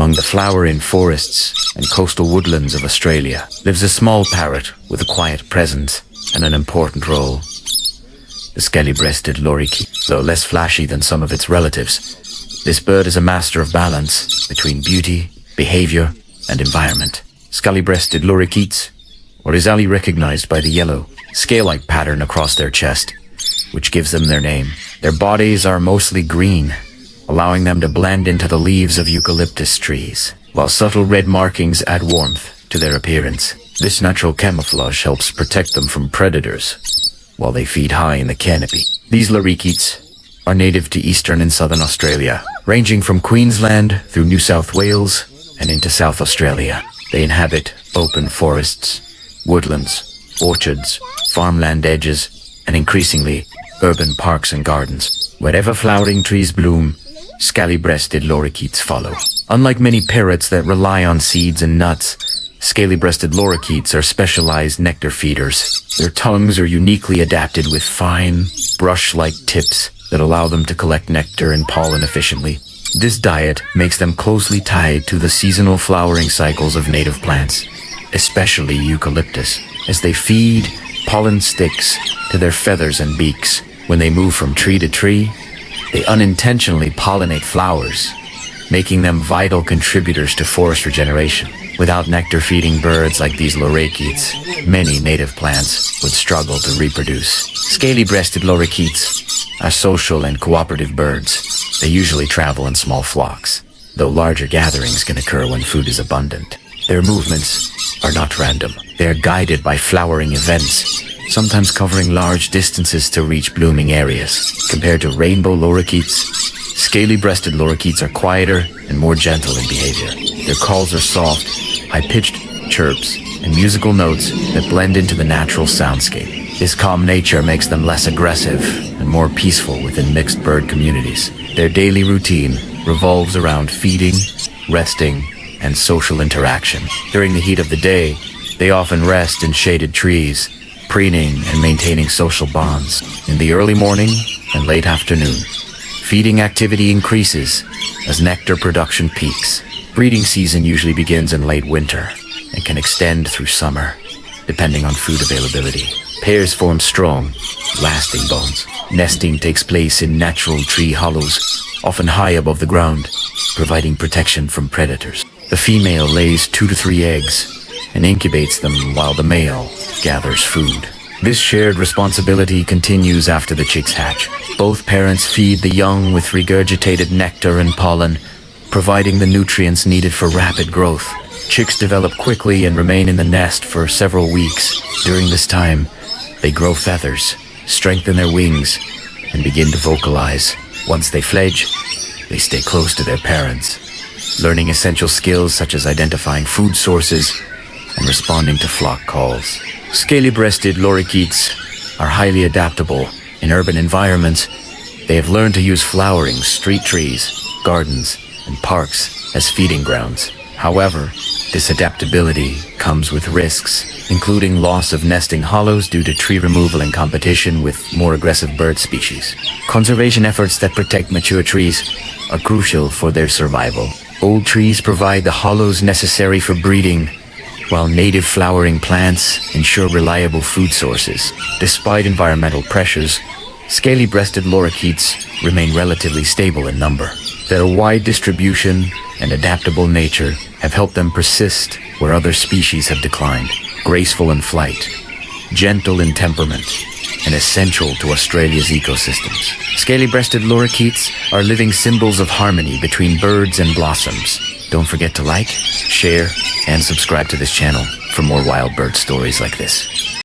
Among the flowering forests and coastal woodlands of Australia lives a small parrot with a quiet presence and an important role. The scaly-breasted lorikeet. Though less flashy than some of its relatives, this bird is a master of balance between beauty, behavior, and environment. Scaly-breasted lorikeets, or Scaly, recognized by the yellow, scale-like pattern across their chest, which gives them their name. Their bodies are mostly green, allowing them to blend into the leaves of eucalyptus trees, while subtle red markings add warmth to their appearance. This natural camouflage helps protect them from predators while they feed high in the canopy. These lorikeets are native to eastern and southern Australia, ranging from Queensland through New South Wales and into South Australia. They inhabit open forests, woodlands, orchards, farmland edges, and increasingly urban parks and gardens. Wherever flowering trees bloom, scaly-breasted lorikeets follow. Unlike many parrots that rely on seeds and nuts, scaly-breasted lorikeets are specialized nectar feeders. Their tongues are uniquely adapted with fine, brush-like tips that allow them to collect nectar and pollen efficiently. This diet makes them closely tied to the seasonal flowering cycles of native plants, especially eucalyptus, as they feed pollen sticks to their feathers and beaks. When they move from tree to tree, they unintentionally pollinate flowers, making them vital contributors to forest regeneration. Without nectar-feeding birds like these lorikeets, many native plants would struggle to reproduce. Scaly-breasted lorikeets are social and cooperative birds. They usually travel in small flocks, though larger gatherings can occur when food is abundant. Their movements are not random. They are guided by flowering events, sometimes covering large distances to reach blooming areas. Compared to rainbow lorikeets, scaly-breasted lorikeets are quieter and more gentle in behavior. Their calls are soft, high-pitched chirps, and musical notes that blend into the natural soundscape. This calm nature makes them less aggressive and more peaceful within mixed bird communities. Their daily routine revolves around feeding, resting, and social interaction. During the heat of the day, they often rest in shaded trees, preening and maintaining social bonds. In the early morning and late afternoon, feeding activity increases as nectar production peaks. Breeding season usually begins in late winter and can extend through summer, depending on food availability. Pairs form strong, lasting bonds. Nesting takes place in natural tree hollows, often high above the ground, providing protection from predators. The female lays 2 to 3 eggs and incubates them while the male gathers food. This shared responsibility continues after the chicks hatch. Both parents feed the young with regurgitated nectar and pollen, providing the nutrients needed for rapid growth. Chicks develop quickly and remain in the nest for several weeks. During this time, they grow feathers, strengthen their wings, and begin to vocalize. Once they fledge, they stay close to their parents, learning essential skills such as identifying food sources and responding to flock calls. Scaly-breasted lorikeets are highly adaptable. In urban environments, they have learned to use flowering street trees, gardens, and parks as feeding grounds. However, this adaptability comes with risks, including loss of nesting hollows due to tree removal and competition with more aggressive bird species. Conservation efforts that protect mature trees are crucial for their survival. Old trees provide the hollows necessary for breeding, while native flowering plants ensure reliable food sources. Despite environmental pressures, scaly-breasted lorikeets remain relatively stable in number. Their wide distribution and adaptable nature have helped them persist where other species have declined. Graceful in flight, gentle in temperament, and essential to Australia's ecosystems. Scaly-breasted lorikeets are living symbols of harmony between birds and blossoms. Don't forget to like, share, and subscribe to this channel for more wild bird stories like this.